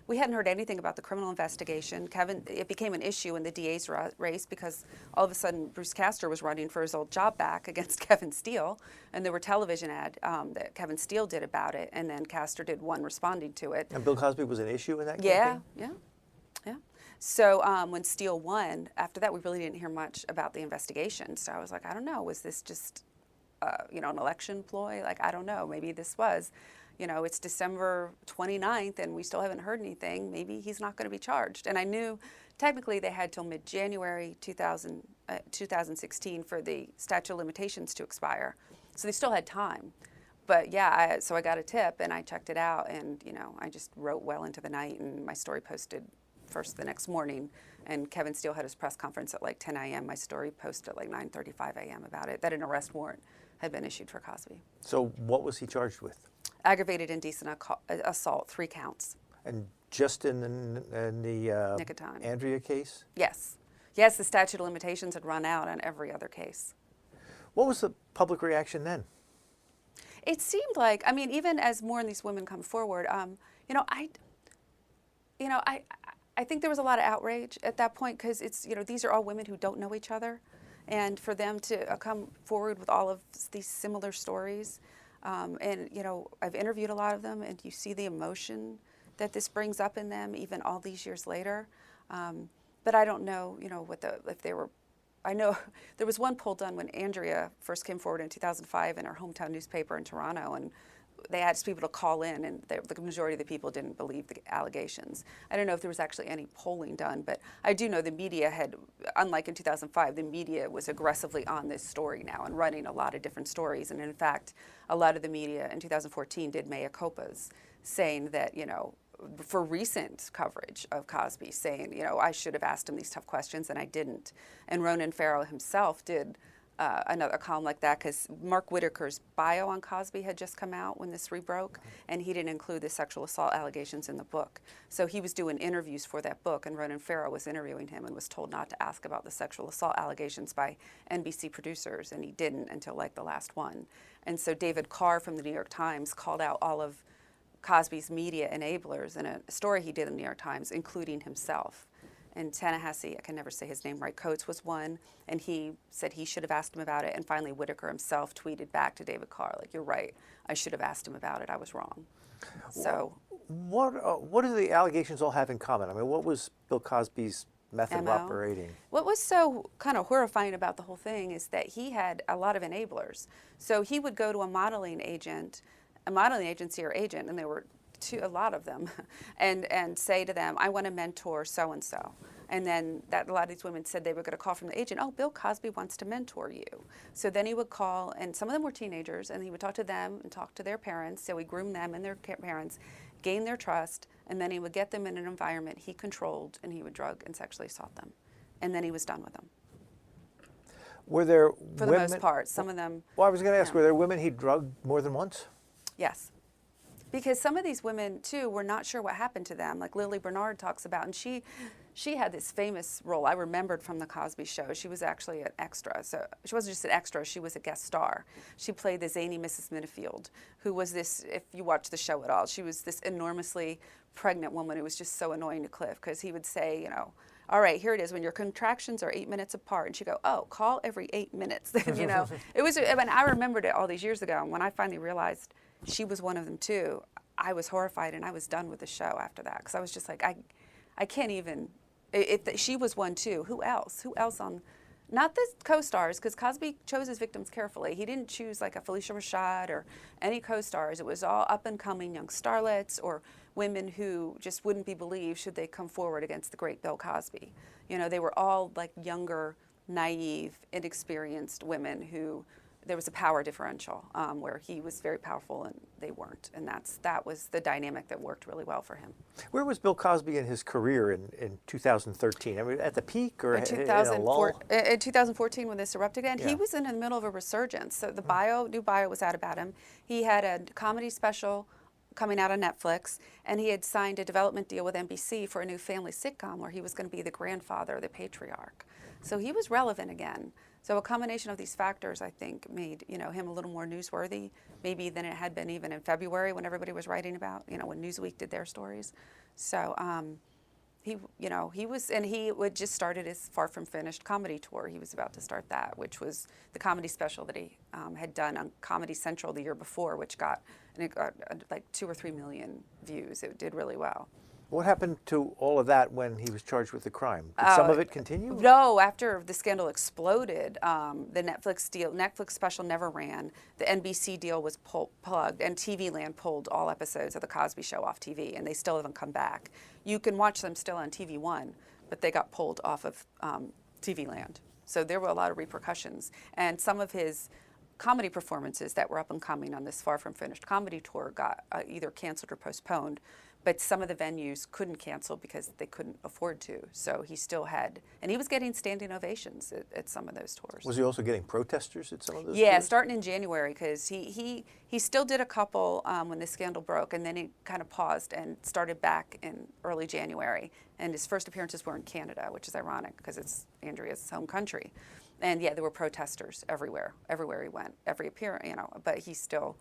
we hadn't heard anything about the criminal investigation. It became an issue in the DA's race because all of a sudden Bruce Castor was running for his old job back against Kevin Steele, and there were television ad that Kevin Steele did about it, and then Castor did one responding to it. And Bill Cosby was an issue in that campaign? Yeah. So when Steele won, after that we really didn't hear much about the investigation. So I was like, I don't know, was this just an election ploy? Like, I don't know, maybe this was. It's December 29th and we still haven't heard anything. Maybe he's not going to be charged. And I knew technically they had till mid-January 2016 for the statute of limitations to expire. So they still had time. But yeah, so I got a tip and I checked it out, and I just wrote well into the night, and my story posted first the next morning, and Kevin Steele had his press conference at like 10 a.m. My story posted at like 9:35 a.m. about it, that an arrest warrant had been issued for Cosby. So what was he charged with? Aggravated indecent assault, 3 counts. And just in the Nick of time. Andrea case? Yes. Yes, the statute of limitations had run out on every other case. What was the public reaction then? It seemed like, I mean, even as more of these women come forward, I think there was a lot of outrage at that point, because it's, these are all women who don't know each other, and for them to come forward with all of these similar stories, and I've interviewed a lot of them, and you see the emotion that this brings up in them even all these years later. But I don't know, if they were. I know there was one poll done when Andrea first came forward in 2005 in our hometown newspaper in Toronto, and they asked people to call in, and the majority of the people didn't believe the allegations. I don't know if there was actually any polling done, but I do know the media had, unlike in 2005, the media was aggressively on this story now and running a lot of different stories. And in fact, a lot of the media in 2014 did mea culpas, saying that, for recent coverage of Cosby, saying, I should have asked him these tough questions and I didn't. And Ronan Farrow himself did another column like that, because Mark Whitaker's bio on Cosby had just come out when this rebroke, and he didn't include the sexual assault allegations in the book. So he was doing interviews for that book, and Ronan Farrow was interviewing him and was told not to ask about the sexual assault allegations by NBC producers, and he didn't until like the last one. And so David Carr from the New York Times called out all of Cosby's media enablers in a story he did in the New York Times, including himself. And Ta-Nehisi, I can never say his name right, Coates was one, and he said he should have asked him about it. And finally, Whitaker himself tweeted back to David Carr, like, "You're right, I should have asked him about it. I was wrong." So, what do the allegations all have in common? I mean, what was Bill Cosby's method of MO. operating? What was so kind of horrifying about the whole thing is that he had a lot of enablers. So he would go to a modeling agency or agent, and there were a lot of them, and say to them, "I want to mentor so and so." And then a lot of these women said they were going to call from the agent, "Oh, Bill Cosby wants to mentor you." So then he would call, and some of them were teenagers, and he would talk to them and talk to their parents. So he groomed them and their parents, gained their trust, and then he would get them in an environment he controlled, and he would drug and sexually assault them. And then he was done with them. Were there For the most part, some of them. Well, I was going to ask, were there women he drugged more than once? Yes. Because some of these women, too, were not sure what happened to them. Like Lily Bernard talks about, and she had this famous role I remembered from the Cosby Show. She was actually an extra. So she wasn't just an extra, she was a guest star. She played the zany Mrs. Minifield, who was this, if you watch the show at all, she was this enormously pregnant woman who was just so annoying to Cliff, because he would say, "All right, here it is, when your contractions are 8 minutes apart." And she'd go, "Oh, call every 8 minutes." It was, I mean, I remembered it all these years ago. And when I finally realized she was one of them too, I was horrified, and I was done with the show after that, because I was just like, I can't even, if she was one too, who else? Who else on, not the co-stars, because Cosby chose his victims carefully. He didn't choose like a Felicia Rashad or any co-stars. It was all up-and-coming young starlets or women who just wouldn't be believed should they come forward against the great Bill Cosby. They were all like younger, naive, inexperienced women who, there was a power differential where he was very powerful and they weren't. And that was the dynamic that worked really well for him. Where was Bill Cosby in his career in 2013? I mean, at the peak or in a lull? In 2014, when this erupted again, Yeah. he was in the middle of a resurgence. So the new bio was out about him. He had a comedy special coming out on Netflix, and he had signed a development deal with NBC for a new family sitcom where he was going to be the grandfather, the patriarch. So he was relevant again. So a combination of these factors, I think, made him a little more newsworthy, maybe than it had been even in February when everybody was writing about, when Newsweek did their stories. So he would just started his Far From Finished comedy tour. He was about to start that, which was the comedy special that he had done on Comedy Central the year before, which got like 2 or 3 million views. It did really well. What happened to all of that when he was charged with the crime? Did some of it continue? No, after the scandal exploded, the Netflix special never ran. The NBC deal was plugged, and TV Land pulled all episodes of The Cosby Show off TV, and they still haven't come back. You can watch them still on TV One, but they got pulled off of TV Land. So there were a lot of repercussions. And some of his comedy performances that were up and coming on this Far From Finished comedy tour got either canceled or postponed. But some of the venues couldn't cancel because they couldn't afford to. So he still had, and he was getting standing ovations at some of those tours. Was he also getting protesters at some of those Yeah, tours? starting in January, because he still did a couple when the scandal broke, and then he kind of paused and started back in early January. And his first appearances were in Canada, which is ironic because it's Andrea's home country. And yeah, there were protesters everywhere he went, every appearance, but he still,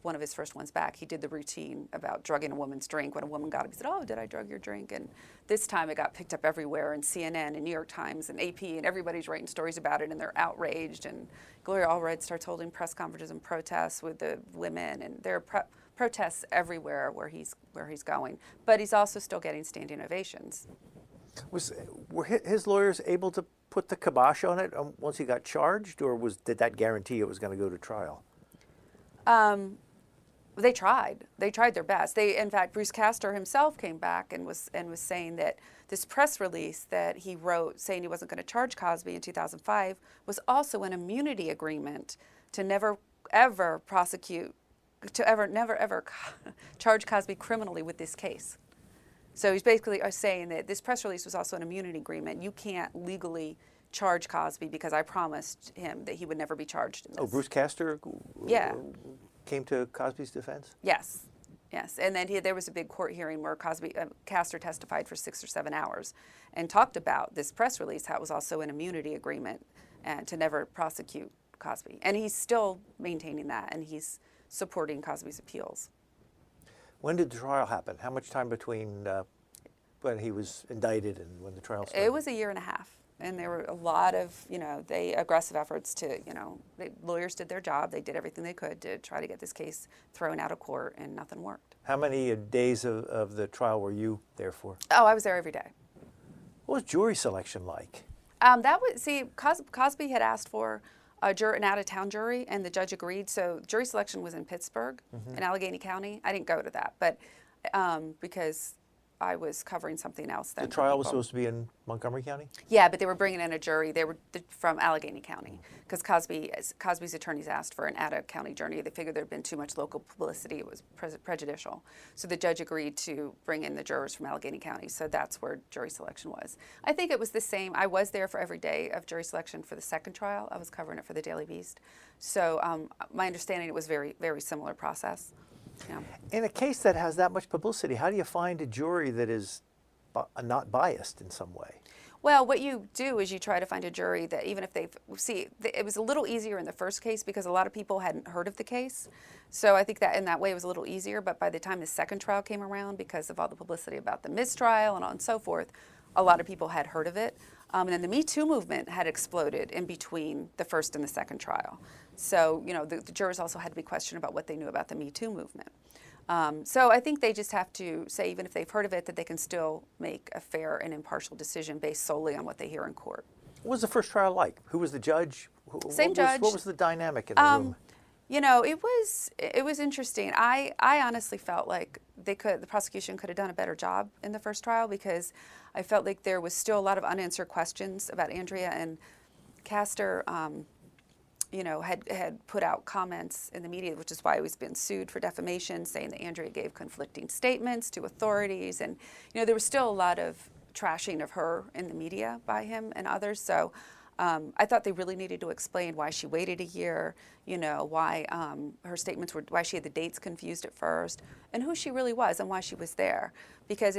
one of his first ones back, he did the routine about drugging a woman's drink. When a woman got him, he said, "Oh, did I drug your drink?" And this time it got picked up everywhere, in CNN and New York Times and AP, and everybody's writing stories about it, and they're outraged. And Gloria Allred starts holding press conferences and protests with the women, and there are protests everywhere where he's going. But he's also still getting standing ovations. Were his lawyers able to put the kibosh on it once he got charged, or did that guarantee it was going to go to trial? They tried. They tried their best. In fact, Bruce Castor himself came back and was saying that this press release that he wrote saying he wasn't going to charge Cosby in 2005 was also an immunity agreement to never ever charge Cosby criminally with this case. So he's basically saying that this press release was also an immunity agreement. You can't legally charge Cosby because I promised him that he would never be charged in this. Oh, Bruce Castor came to Cosby's defense? Yes. And then there was a big court hearing where Castor testified for 6 or 7 hours and talked about this press release, how it was also an immunity agreement and to never prosecute Cosby. And he's still maintaining that, and he's supporting Cosby's appeals. When did the trial happen? How much time between when he was indicted and when the trial started? It was 1.5 years. And there were a lot of, aggressive efforts to, lawyers did their job. They did everything they could to try to get this case thrown out of court, and nothing worked. How many days of the trial were you there for? Oh, I was there every day. What was jury selection like? Cosby had asked for an out-of-town jury, and the judge agreed. So jury selection was in Pittsburgh, in Allegheny County. I didn't go to that, but because I was covering something else then. The trial was supposed to be in Montgomery County? Yeah, but they were bringing in a jury. They were from Allegheny County because Cosby's attorneys asked for an out-of-county jury. They figured there had been too much local publicity. It was prejudicial. So the judge agreed to bring in the jurors from Allegheny County. So that's where jury selection was. I think it was the same. I was there for every day of jury selection for the second trial. I was covering it for the Daily Beast. So my understanding, it was very, very similar process. Yeah. In a case that has that much publicity, how do you find a jury that is not biased in some way? Well, what you do is you try to find a jury that even if it was a little easier in the first case because a lot of people hadn't heard of the case. So I think that in that way it was a little easier, but by the time the second trial came around, because of all the publicity about the mistrial and so forth, a lot of people had heard of it. And then the Me Too movement had exploded in between the first and the second trial. So, the jurors also had to be questioned about what they knew about the Me Too movement. So I think they just have to say, even if they've heard of it, that they can still make a fair and impartial decision based solely on what they hear in court. What was the first trial like? Who was the judge? Same judge. What was the dynamic in the room? It was interesting. I honestly felt like the prosecution could have done a better job in the first trial because I felt like there was still a lot of unanswered questions about Andrea, and Castor had put out comments in the media, which is why he was being sued for defamation, saying that Andrea gave conflicting statements to authorities. And, there was still a lot of trashing of her in the media by him and others. So I thought they really needed to explain why she waited a year, why her statements why she had the dates confused at first, and who she really was and why she was there. Because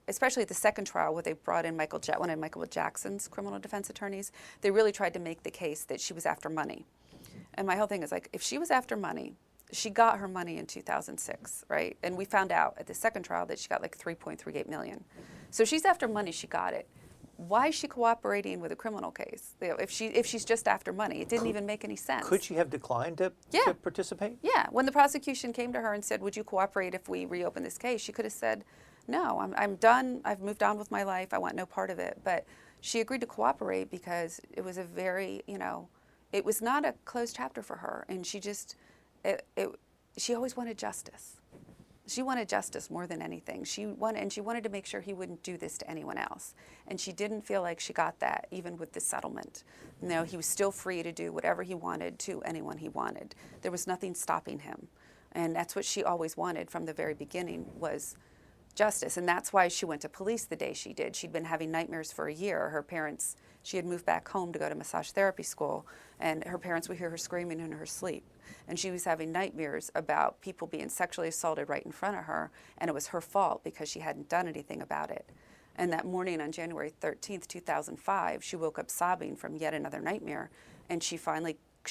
especially at the second trial where they brought in one of Michael Jackson's criminal defense attorneys, they really tried to make the case that she was after money. And my whole thing is like, if she was after money, she got her money in 2006, right? And we found out at the second trial that she got like $3.38 million. So she's after money, she got it. Why is she cooperating with a criminal case? If she's just after money, it didn't even make any sense. Could she have declined to participate? Yeah. When the prosecution came to her and said, "Would you cooperate if we reopen this case?" she could have said, "No, I'm done. I've moved on with my life. I want no part of it." But she agreed to cooperate because it was a very, it was not a closed chapter for her, and she always wanted justice. She wanted justice more than anything. She wanted to make sure he wouldn't do this to anyone else. And she didn't feel like she got that, even with this settlement. No, he was still free to do whatever he wanted to anyone he wanted. There was nothing stopping him. And that's what she always wanted from the very beginning, was justice. And that's why she went to police the day she did. She'd been having nightmares for a year. Her parents, she had moved back home to go to massage therapy school, and her parents would hear her screaming in her sleep. And she was having nightmares about people being sexually assaulted right in front of her, and it was her fault because she hadn't done anything about it. And that morning on January 13th, 2005, she woke up sobbing from yet another nightmare, and she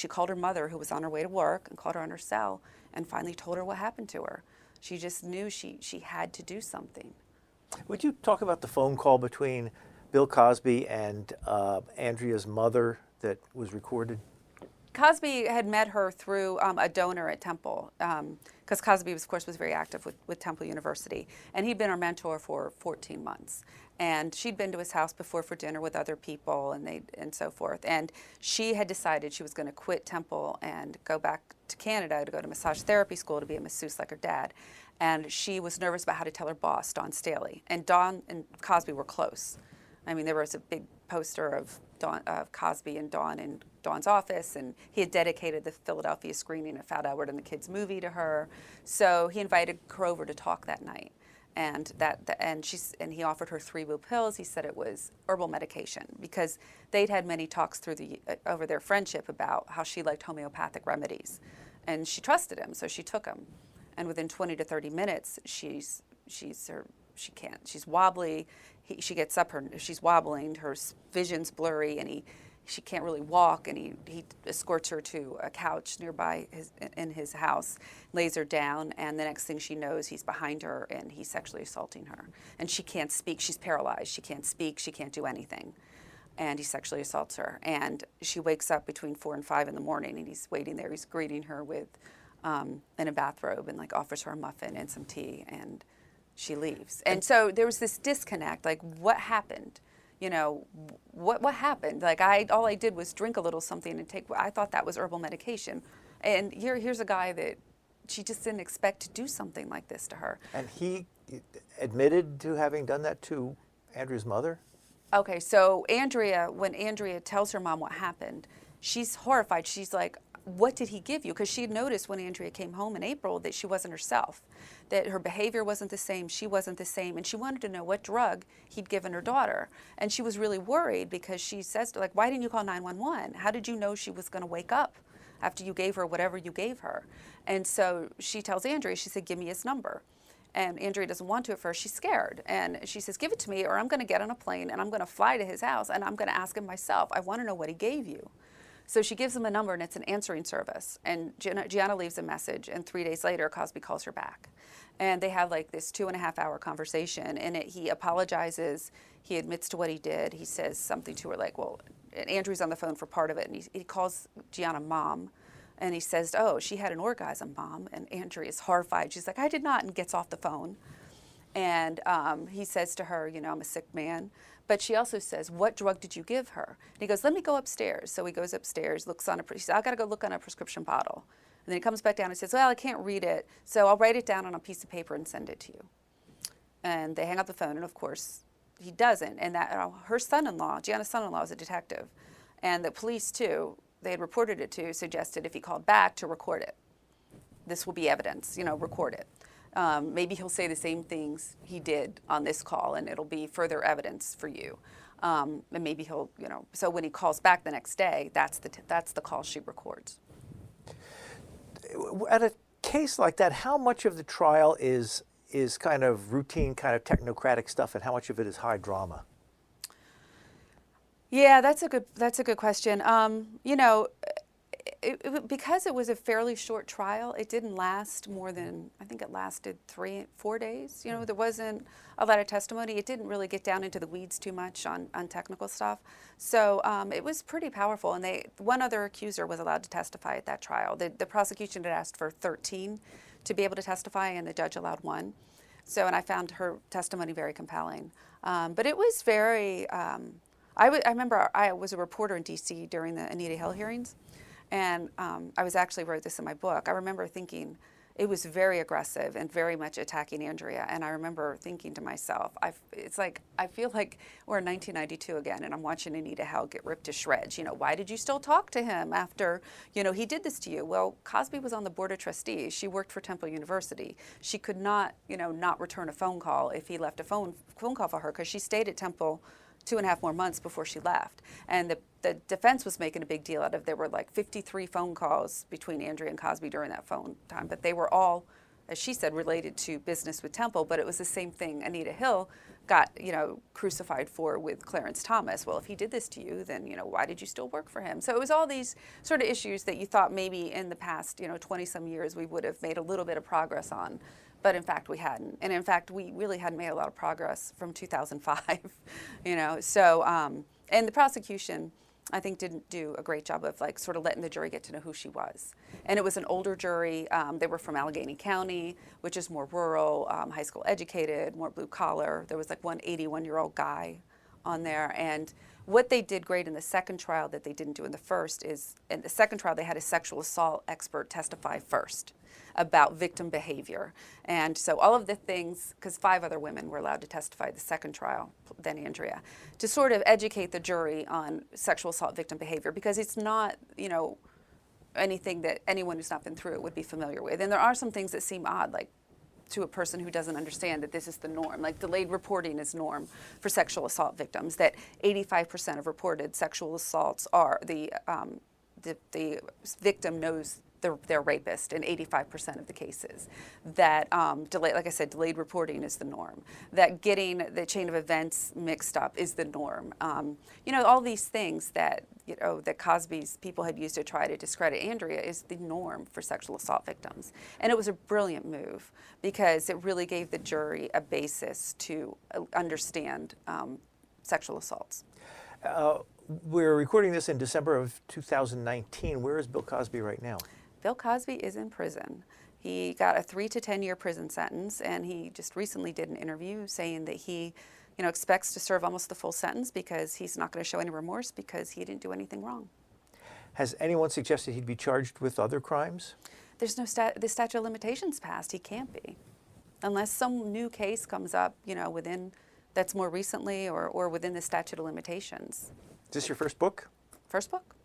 called her mother, who was on her way to work, and called her on her cell, and finally told her what happened to her. She just knew she had to do something. Would you talk about the phone call between Bill Cosby and Andrea's mother that was recorded? Cosby had met her through a donor at Temple, because Cosby, of course, was very active with Temple University, and he'd been her mentor for 14 months. And she'd been to his house before for dinner with other people, and so forth. And she had decided she was going to quit Temple and go back to Canada to go to massage therapy school to be a masseuse like her dad. And she was nervous about how to tell her boss, Don Staley. And Don and Cosby were close. I mean, there was a big poster of Cosby and Dawn in Dawn's office, and he had dedicated the Philadelphia screening of Fat Edward and the Kids movie to her. So he invited her over to talk that night, and he offered her 3 blue pills. He said it was herbal medication because they'd had many talks over their friendship about how she liked homeopathic remedies, and she trusted him, so she took them. And within 20 to 30 minutes, she's wobbly. She gets up, she's wobbling, her vision's blurry, and she can't really walk, and he escorts her to a couch nearby in his house, lays her down, and the next thing she knows, he's behind her and he's sexually assaulting her. And she can't speak, she's paralyzed, she can't speak, she can't do anything. And he sexually assaults her. And she wakes up between 4 and 5 in the morning, and he's waiting there, he's greeting her with in a bathrobe, and offers her a muffin and some tea, and she leaves. And so there was this disconnect, what happened? What happened? All I did was drink a little something and I thought that was herbal medication. And here's a guy that she just didn't expect to do something like this to her. And he admitted to having done that to Andrea's mother? Okay, so when Andrea tells her mom what happened, she's horrified. She's like, what did he give you? Because she had noticed when Andrea came home in April that she wasn't herself, that her behavior wasn't the same, she wasn't the same, and she wanted to know what drug he'd given her daughter. And she was really worried because she says to her, why didn't you call 911? How did you know she was going to wake up after you gave her whatever you gave her? And so she tells Andrea, she said, give me his number. And Andrea doesn't want to at first. She's scared. And she says, give it to me or I'm going to get on a plane and I'm going to fly to his house and I'm going to ask him myself. I want to know what he gave you. So she gives him a number, and it's an answering service. And Gianna leaves a message, and 3 days later, Cosby calls her back. And they have this 2.5-hour conversation. In it, he apologizes. He admits to what he did. He says something to her and Andrew's on the phone for part of it, and he calls Gianna mom. And he says, oh, she had an orgasm, mom. And Andrea is horrified. She's like, I did not, and gets off the phone. And he says to her, I'm a sick man. But she also says, what drug did you give her? And he goes, let me go upstairs. So he goes upstairs, he says, I've got to go look on a prescription bottle. And then he comes back down and says, well, I can't read it, so I'll write it down on a piece of paper and send it to you. And they hang up the phone, and of course, he doesn't. And her son-in-law, Gianna's son-in-law, is a detective. And the police, too, they had reported it to, suggested if he called back to record it. This will be evidence, record it. Maybe he'll say the same things he did on this call, and it'll be further evidence for you. And maybe he'll, so when he calls back the next day, that's the call she records. At a case like that, how much of the trial is kind of routine, kind of technocratic stuff, and how much of it is high drama? Yeah, that's a good question. Because it was a fairly short trial, it didn't last more than, I think it lasted 3-4 days. There wasn't a lot of testimony. It didn't really get down into the weeds too much on technical stuff. So it was pretty powerful. And one other accuser was allowed to testify at that trial. The prosecution had asked for 13 to be able to testify, and the judge allowed 1. So, and I found her testimony very compelling. But it was very, I remember I was a reporter in D.C. during the Anita Hill hearings. And I wrote this in my book. I remember thinking, it was very aggressive and very much attacking Andrea. And I remember thinking to myself, it's like, I feel like we're in 1992 again, and I'm watching Anita Hill get ripped to shreds. You know, why did you still talk to him after, you know, he did this to you? Well, Cosby was on the board of trustees. She worked for Temple University. She could not, you know, not return a phone call if he left a phone call for her, because she stayed at Temple 2.5 more months before she left. And the defense was making a big deal out of, there were like 53 phone calls between Andrea and Cosby during that phone time, but they were all, as she said, related to business with Temple. But it was the same thing Anita Hill got, you know, crucified for with Clarence Thomas. Well, if he did this to you, then, you know, why did you still work for him? So it was all these sort of issues that you thought maybe in the past, you know, 20 some years we would have made a little bit of progress on. But in fact, we hadn't. And in fact, we really hadn't made a lot of progress from 2005, you know. So, and the prosecution, I think, didn't do a great job of like sort of letting the jury get to know who she was. And it was an older jury. They were from Allegheny County, which is more rural, high school educated, more blue collar. There was like one 81-year-old guy on there. And what they did great in the second trial that they didn't do in the first is, in the second trial, they had a sexual assault expert testify first about victim behavior. And so all of the things, because 5 other women were allowed to testify at the second trial, then Andrea, to sort of educate the jury on sexual assault victim behavior, because it's not, you know, anything that anyone who's not been through it would be familiar with. And there are some things that seem odd, like to a person who doesn't understand that this is the norm. Like delayed reporting is norm for sexual assault victims, that 85% of reported sexual assaults are the victim knows their rapist in 85% of the cases. That like I said, delayed reporting is the norm. That getting the chain of events mixed up is the norm. You know, all these things that, you know, that Cosby's people had used to try to discredit Andrea is the norm for sexual assault victims. And it was a brilliant move because it really gave the jury a basis to understand sexual assaults. We're recording this in December of 2019. Where is Bill Cosby right now? Bill Cosby is in prison. He got a 3 to 10 year prison sentence, and he just recently did an interview saying that he, you know, expects to serve almost the full sentence because he's not going to show any remorse because he didn't do anything wrong. Has anyone suggested he'd be charged with other crimes? There's no the statute of limitations passed. He can't be, unless some new case comes up, you know, within that's more recently or within the statute of limitations. Is this your first book? First book.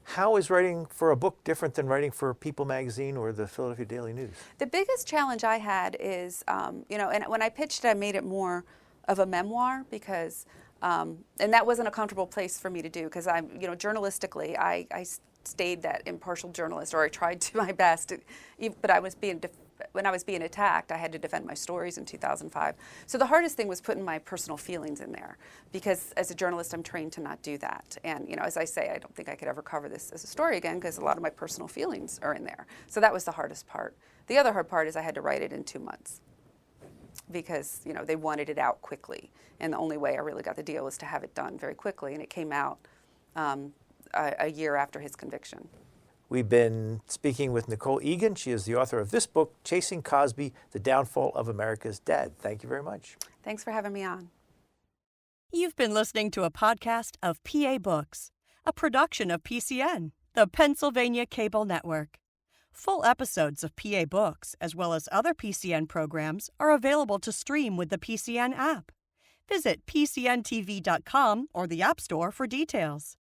How is writing for a book different than writing for People magazine or the Philadelphia Daily News? The biggest challenge I had is, you know, and when I pitched it, I made it more of a memoir because, and that wasn't a comfortable place for me to do because I'm, you know, journalistically, I stayed that impartial journalist, or I tried to my best, but I was when I was being attacked, I had to defend my stories in 2005. So the hardest thing was putting my personal feelings in there, because as a journalist, I'm trained to not do that. And, you know, as I say, I don't think I could ever cover this as a story again because a lot of my personal feelings are in there. So that was the hardest part. The other hard part is I had to write it in 2 months because, you know, they wanted it out quickly. And the only way I really got the deal was to have it done very quickly. And it came out a year after his conviction. We've been speaking with Nicole Egan. She is the author of this book, Chasing Cosby, The Downfall of America's Dad. Thank you very much. Thanks for having me on. You've been listening to a podcast of PA Books, a production of PCN, the Pennsylvania Cable Network. Full episodes of PA Books, as well as other PCN programs, are available to stream with the PCN app. Visit PCNTV.com or the App Store for details.